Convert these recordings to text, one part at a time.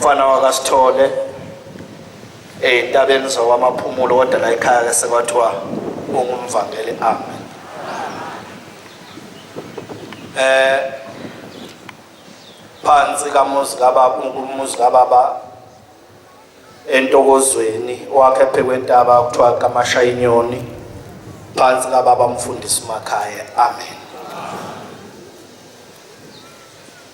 umfana wakaSithole entabeni zokwamaphumulo kodwa la ekhaya ke sekwathiwa ungumvangeli. Amen. Phansi kamuzi kababa entokozweni wakhe phekwentaba kuthiwa kaMashayinyoni, phansi kababa Mfundisi Makhaya. Amen.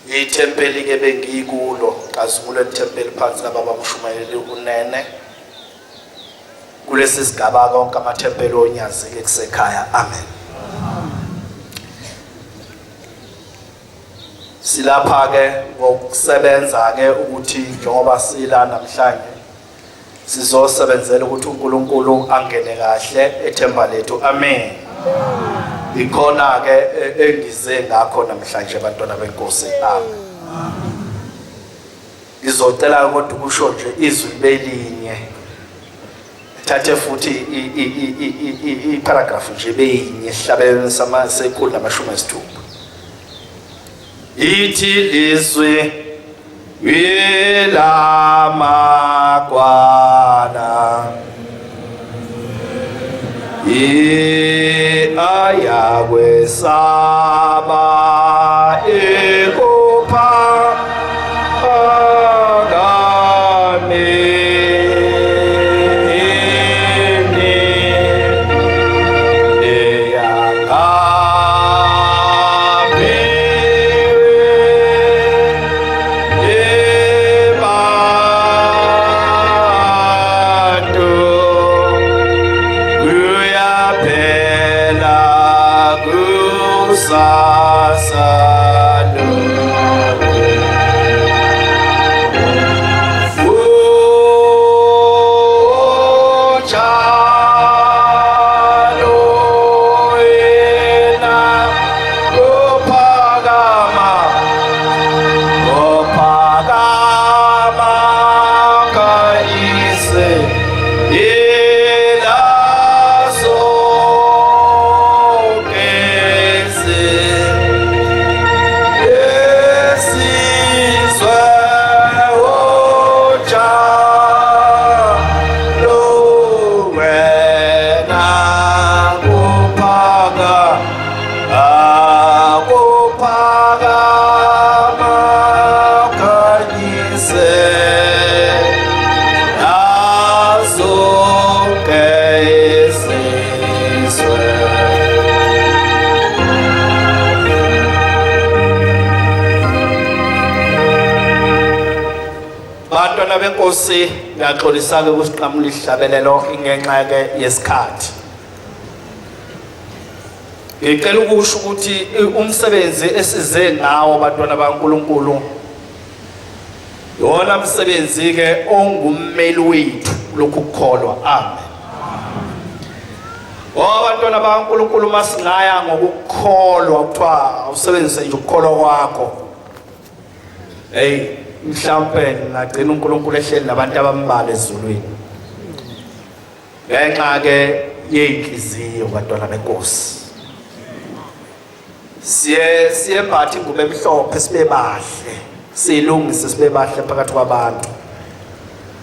Ithempeli ke bengikulo xazumulo ethempeli phansi kababa Mshumayeli uNene kulesi sigaba konke amathempeli onyazi ke kusekhaya. Amen. Silapha ke ngokusebenza ke ukuthi njengoba sila namhlanje sizosebenzela ukuthi uNkulunkulu angene kahle ethemba lethu. Amen. Ikhona ke engize ngakho namhlanje abantwana benkosi. Amen. Ngizocela ukuthi kusho nje izwi belinye, thathe futhi i-paragraph nje beyinye esihlabeleni sekhulu namashumi ayisithupha. Ithi lizwi wilamakwana aya kwesaba ekupha benkosi. Ngiyaxolisa ke kusiqhamula ihlabelelo ingenxa ke yesikhathi. Ngicela ukusho ukuthi umsebenzi esize ngawo abantwana baNkulunkulu yona umsebenzi ke ongummeli wethu lokhu kukholwa. Amen. Abantwana baNkulunkulu masingaya ngokukholwa kuthiwa awusebenzise nje ukukholwa kwakho. Mhlawumbe ngagcina uNkulunkulu ehleli nabantu abambalwa ezulwini ngenxa ke yeyinhliziyo bantwana benkosi. Siyembatha ingubo emhlophe sibe bahle, silungise sibe bahle phakathi kwabantu,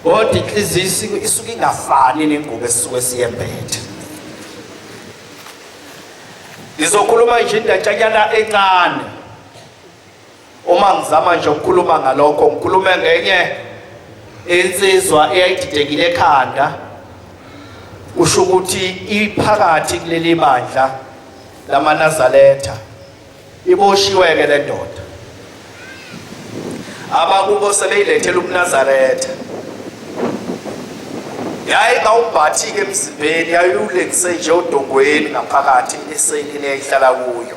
kodwa inhliziyo isuke ingafani nengubo esisuke siyembethe. Ngizokhuluma nje indatshanyana encane. Uma ngizama nje ukukhuluma ngalokho, ngikhulume ngenye insizwa eyayididekile ekhanda, kusho ukuthi iphakathi kuleli bandla lamaNazaretha, iboshiwe ke le ndoda. Abakubo sebeyilethela uMnazaretha, yayingawumbathi ke emzimbeni, yayulengise nje udongweni ngaphakathi eseyini eyayihlala kuyo.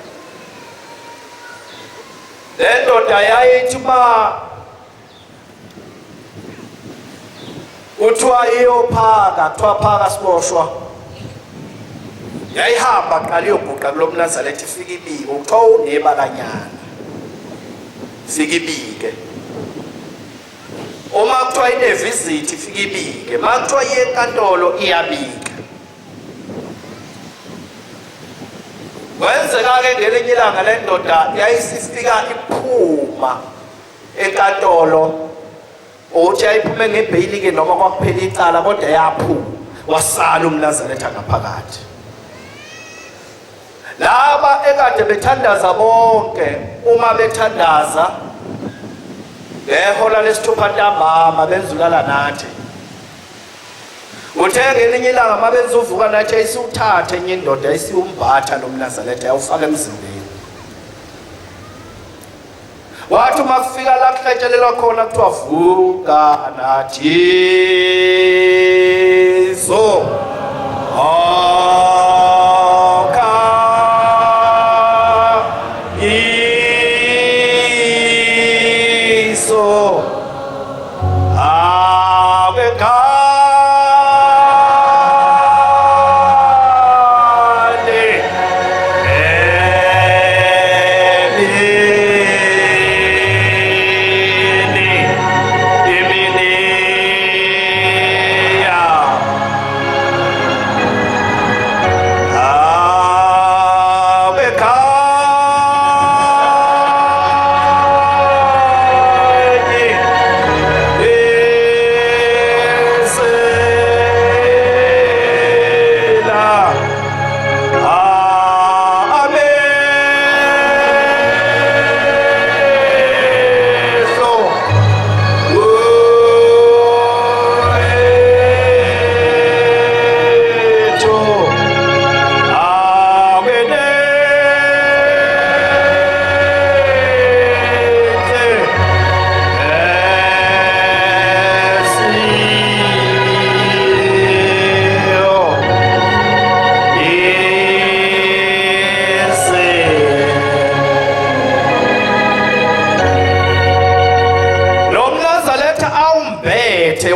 Le ndoda yayithi uma uthiwa iyophaka, kuthiwa phaka siboshwa, yayihamba qala iyoguqa kulo Mnazaretha ifika ibike, kuthiwa unebakanyana fika ibike. Uma kuthiwa inevisit ifika ibike, uma kuthiwa iye enkantolo iyabika. Kwenzeka ke ngelinye ilanga le ndoda yayisifika iphuma enkantolo uthi ayiphume ngebhayili ke noma kwakuphela icala kodwa yaphuma wasala umNazaretha ngaphakathi. Laba ekade bethandaza bonke uma bethandaza ehola lesithupha ntambama benzulala nathi. Uthe ngelinye ilanga mabenza uvuka nathi ayisiwuthathe enye indoda ayisiwumbatha nomNazaretha ayawufaka emzimbeni. Wathi uma kufika la kuhlatshelelwa khona kuthiwa vuka nathi so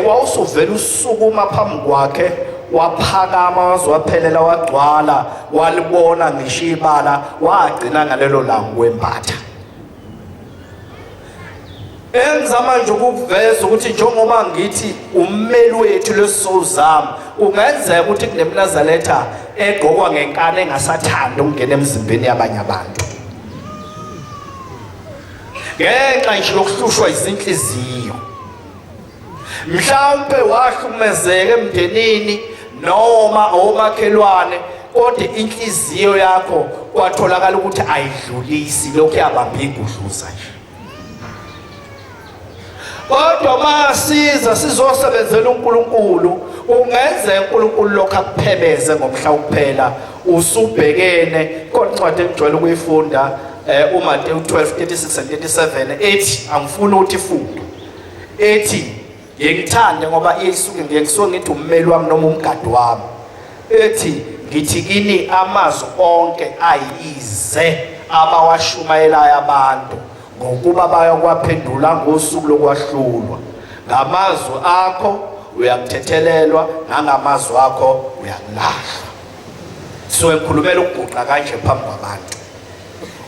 wawusuvela usukuma phambi kwakhe waphakama wazwaphelela wagcwala walibona ngisho ibala wagcina ngalelo langa kwembatha. Enza manje ukuveza ukuthi njengoba ngithi ummeli wethu lesozama ungenzeka ukuthi kunemNazaretha egqokwa ngenkani engasathanda ukungena emzimbeni yabanye abantu. Ngenxa nje yokuhlushwa izinhliziyo. Mhlawumbe wahlukumezeka emndenini noma omakhelwane kodwa inhliziyo yakho kwatholakala ukuthi ayidlulisi lokho yabamba igudluza nje. Kodwa masiza sizosebenzela uNkulunkulu ungenzeka uNkulunkulu lokho akuphebeze ngomhla kuphela usubhekene koncwadi engijwayele ukuyifunda uMateyu 12:36 and 37 ethi angifuni ukuthi ifundo ethi ngiyithande ngoba isuke ngiyekusuka ngithi ummeli wami noma umgadi wami ethi ngithi kini amazwi onke ayize abawashumayelayo abantu ngokuba bayokwaphendula ngosuku lokwahlulwa ngamazwi akho uyakuthethelelwa nangamazwi akho uyakulahla. So ngikhulumela ukuguqa kanje phambi kwabantu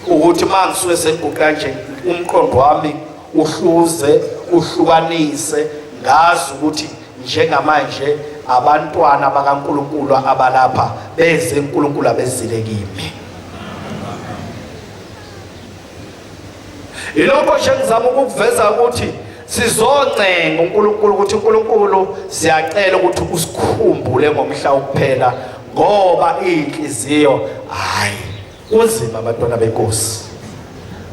ukuthi mangisuke sengiguqa kanje umqondo wami uhluze uhlukanise ngazi ukuthi njengamanje abantwana bakaNkulunkulu abalapha beze uNkulunkulu abezile kimi. Ilokho nje ngizama ukuveza ukuthi sizoncenga uNkulunkulu ukuthi uNkulunkulu siyacela ukuthi usikhumbule ngomhla kuphela ngoba inhliziyo hayi kunzima abantwana benkosi.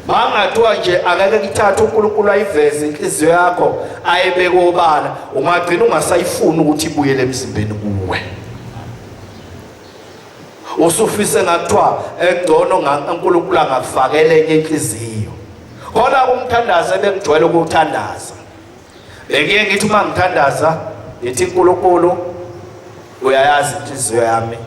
Mangathiwa nje akake kithatha uNkulunkulu ayiveze inhliziyo yakho ayibeke obala ungagcina ungasayifuni ukuthi ibuyele emzimbeni kuwe. Usufise ngakuthiwa engcono uNkulunkulu angakufakele enye inhliziyo. Khona umthandazo ebengijwayele ukuthandaza. Bengiye ngithi uma ngithandaza ngithi uNkulunkulu uyayazi inhliziyo yami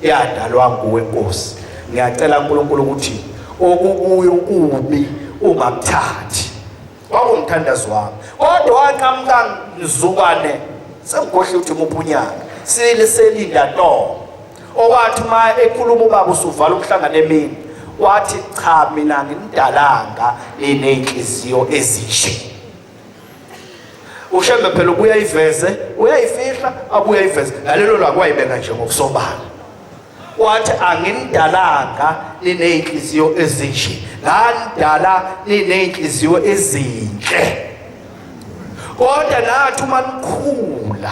iyadalwa nguwe Nkosi. Ngiyacela uNkulunkulu ukuthi okukuyo ukubi ungakuthathi. Kwakungithandazo wami. Kodwa waqhamuka ngizukane sengikhohle ukuthi umuphunyaka silinda nto. Owathi ma ekhuluma ubaba usuvala umhlangano emini wathi cha mina ngimdalanga enenhliziyo ezishe. Ushembe phela ubuya iveze uyayifihla abuya iveze ngalelo lwakwayibeka nje ngokusobala. Wathi angimdalanga ninenhliziyo ezinje ngandala ninenhliziyo ezinhle. kodwa nathi uma nikhula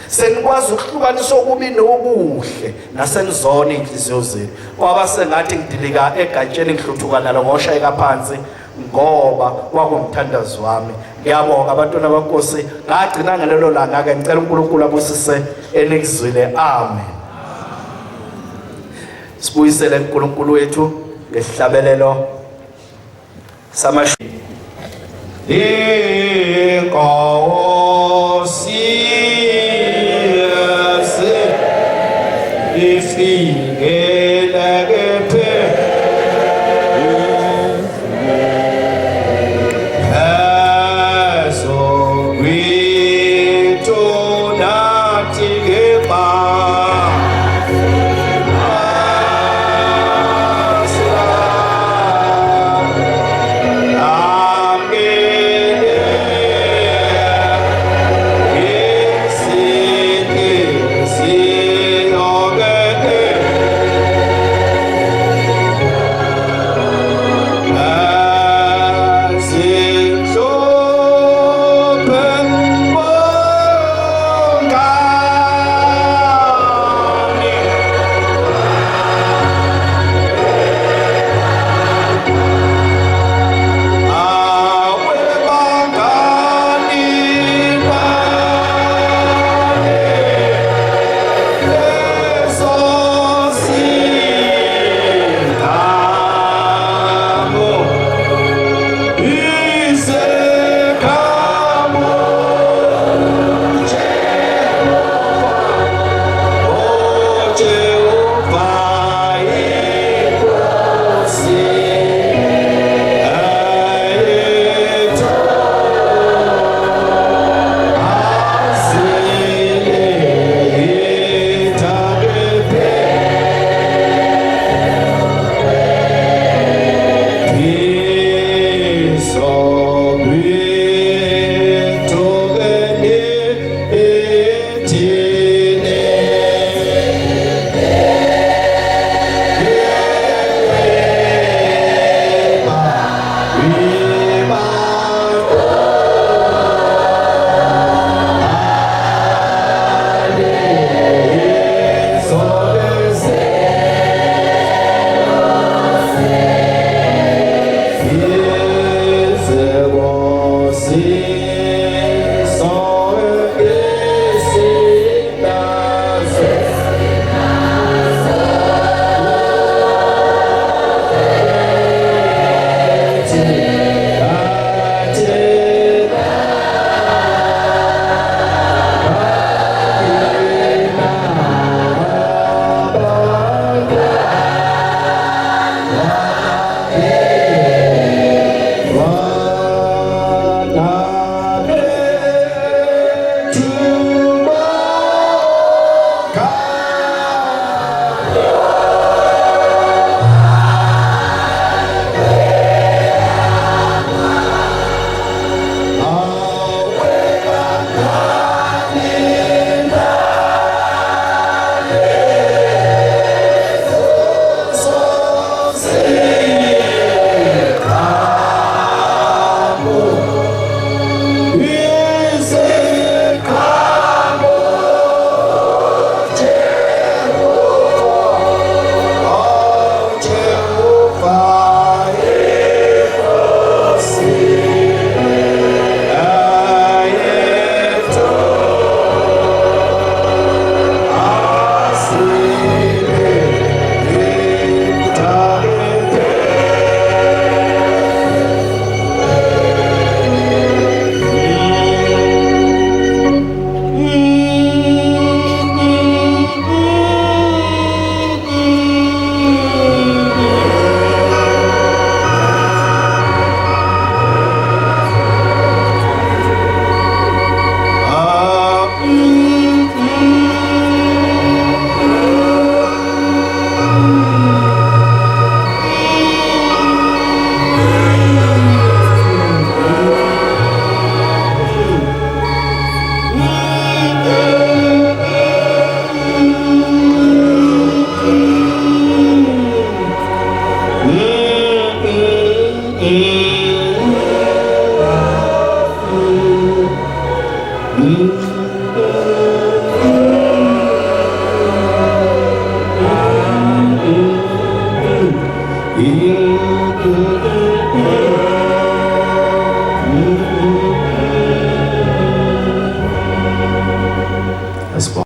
senikwazi ukuhlukanisa okubi nokuhle nasenizona inhliziyo zenu kwaba sengathi ngidilika egatsheni ngihluthuka nalo ngoshayeka phansi ngoba kwakumthandazo wami. Ngiyabonga abantwana benkosi, ngagcina ngalelo langa ke ngicela uNkulunkulu abusise enikuzwile. Amen. Sibuyisele uNkulunkulu wethu ngesihlabelelo samashumi. Inkosi ifikele kephe see